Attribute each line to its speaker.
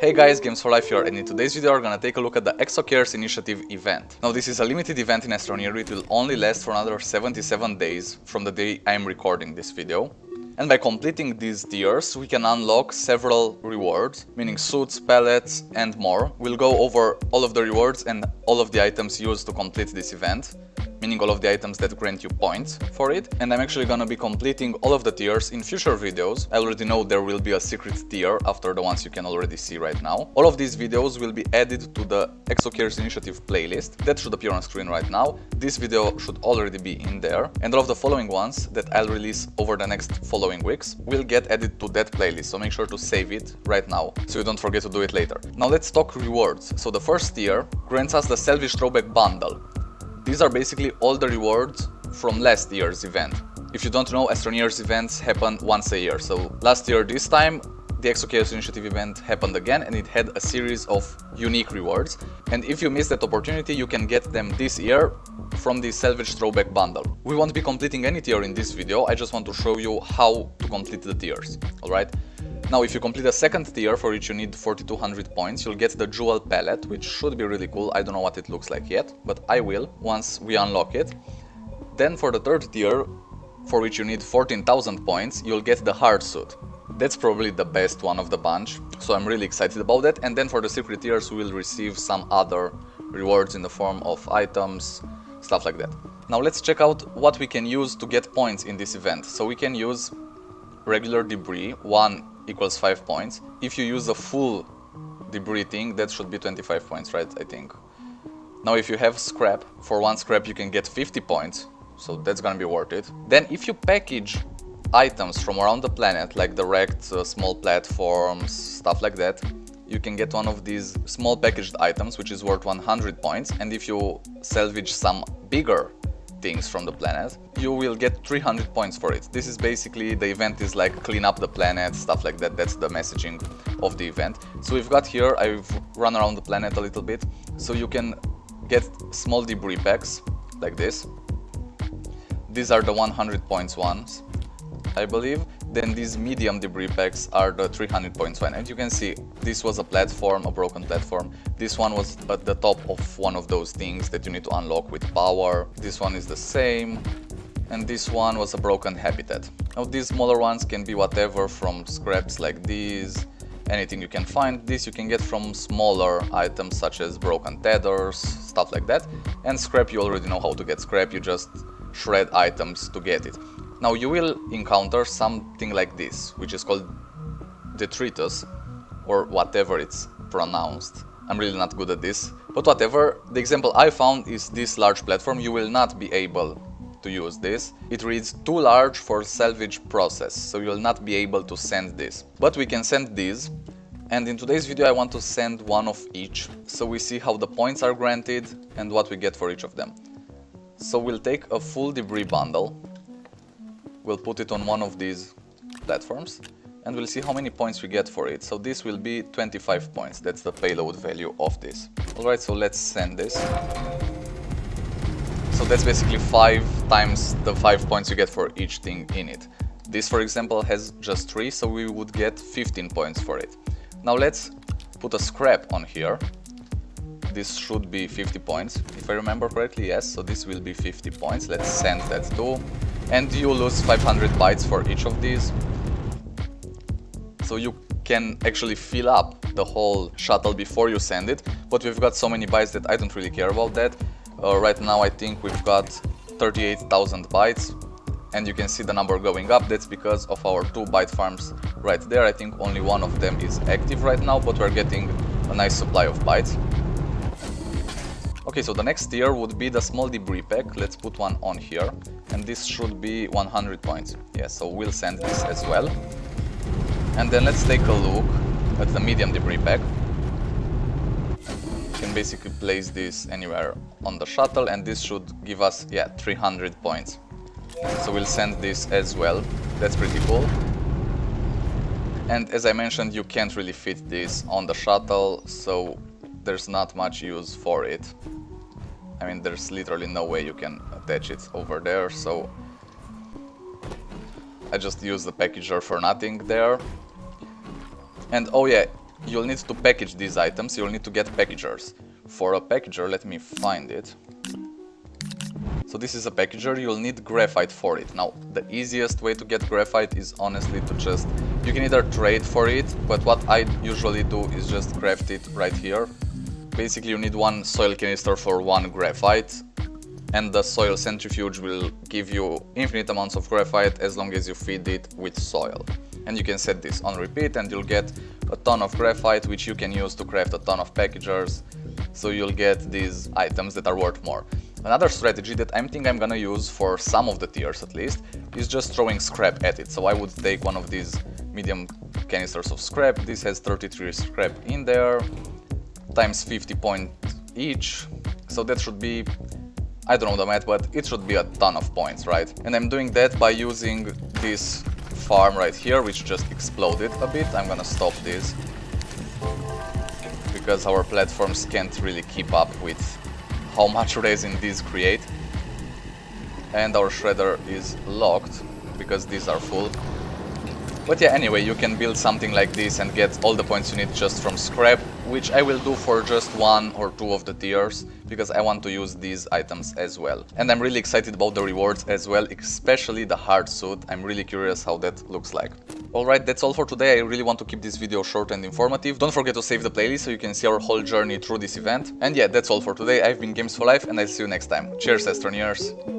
Speaker 1: Hey guys, Games for Life here, and in today's video we're gonna take a look at the Exo Cares Initiative event. Now this is a limited event in Astroneer. It will only last for another 77 days from the day I am recording this video. And by completing these tiers, we can unlock several rewards, meaning suits, pellets and more. We'll go over all of the rewards and all of the items used to complete this event, meaning all of the items that grant you points for it. And I'm actually gonna be completing all of the tiers in future videos. I already know there will be a secret tier after the ones you can already see right now. All of these videos will be added to the Exo Cares Initiative playlist that should appear on screen right now. This video should already be in there, and all of the following ones that I'll release over the next following weeks will get added to that playlist, so make sure to save it right now so you don't forget to do it later. Now let's talk rewards. So the first tier grants us the Salvage Throwback Bundle. These are basically all the rewards from last year's event. If you don't know, Astroneer's events happen once a year. So last year this time, the Exo Cares Initiative event happened again, and it had a series of unique rewards. And if you missed that opportunity, you can get them this year from the Salvage Throwback Bundle. We won't be completing any tier in this video, I just want to show you how to complete the tiers, alright? Now, if you complete a second tier for which you need 4200 points, you'll get the Jewel Palette, which should be really cool. I don't know what it looks like yet, but I will once we unlock it. Then for the third tier, for which you need 14,000 points, you'll get the Hard Suit. That's probably the best one of the bunch, so I'm really excited about that. And then for the secret tiers, we will receive some other rewards in the form of items, stuff like that. Now let's check out what we can use to get points in this event. So we can use regular debris, 1 equals 5 points. If you use a full debris thing, that should be 25 points, right? I think. Now if you have scrap, for 1 scrap you can get 50 points, so that's gonna be worth it. Then if you package items from around the planet, like the wrecked small platforms, stuff like that, you can get one of these small packaged items, which is worth 100 points. And if you salvage some bigger things from the planet, you will get 300 points for it. This is basically, the event is like clean up the planet, stuff like that. That's the messaging of the event. So we've got here, I've run around the planet a little bit, so you can get small debris packs like this. These are the 100 points ones, I believe. Then these medium debris packs are the 300 points one. And you can see this was a platform, a broken platform. This one was at the top of one of those things that you need to unlock with power. This one is the same. And this one was a broken habitat. Now these smaller ones can be whatever, from scraps like these, anything you can find. This you can get from smaller items such as broken tethers, stuff like that. And scrap, you already know how to get scrap, you just shred items to get it. Now you will encounter something like this, which is called detritus, or whatever it's pronounced. I'm really not good at this, but whatever. The example I found is this large platform. You will not be able to use this. It reads too large for salvage process, so you'll not be able to send this. But we can send these, and in today's video I want to send one of each, so we see how the points are granted and what we get for each of them. So we'll take a full debris bundle. We'll put it on one of these platforms and we'll see how many points we get for it. So this will be 25 points. That's the payload value of this. Alright, so let's send this. So that's basically 5 times the 5 points you get for each thing in it. This, for example, has just 3, so we would get 15 points for it. Now let's put a scrap on here. This should be 50 points, if I remember correctly. Yes, so this will be 50 points. Let's send that too. And you lose 500 bytes for each of these. So you can actually fill up the whole shuttle before you send it. But we've got so many bytes that I don't really care about that. Right now I think we've got 38,000 bytes. And you can see the number going up. That's because of our 2 byte farms right there. I think only one of them is active right now, but we're getting a nice supply of bytes. Okay, so the next tier would be the small debris pack. Let's put one on here, and this should be 100 points. Yeah, so we'll send this as well. And then let's take a look at the medium debris pack. You can basically place this anywhere on the shuttle, and this should give us, yeah, 300 points. So we'll send this as well. That's pretty cool. And as I mentioned, you can't really fit this on the shuttle, so there's not much use for it. I mean, there's literally no way you can attach it over there, so I just use the packager for nothing there. And oh yeah, you'll need to package these items, you'll need to get packagers. For a packager, let me find it. So this is a packager, you'll need graphite for it. Now, the easiest way to get graphite is honestly to just... You can either trade for it, but what I usually do is just craft it right here. Basically, you need one soil canister for one graphite, and the soil centrifuge will give you infinite amounts of graphite as long as you feed it with soil. And you can set this on repeat and you'll get a ton of graphite, which you can use to craft a ton of packagers, so you'll get these items that are worth more. Another strategy that I think I'm gonna use for some of the tiers at least is just throwing scrap at it. So I would take one of these medium canisters of scrap. This has 33 scrap in there, times 50 points each. So that should be, I don't know the math, but it should be a ton of points, right? And I'm doing that by using this farm right here, which just exploded a bit. I'm gonna stop this because our platforms can't really keep up with how much resin these create. And our shredder is locked because these are full. But yeah, anyway, you can build something like this and get all the points you need just from scrap, which I will do for just 1 or 2 of the tiers, because I want to use these items as well. And I'm really excited about the rewards as well, especially the hard suit. I'm really curious how that looks like. Alright, that's all for today. I really want to keep this video short and informative. Don't forget to save the playlist so you can see our whole journey through this event. And yeah, that's all for today. I've been Games for Life and I'll see you next time. Cheers, Astroneers!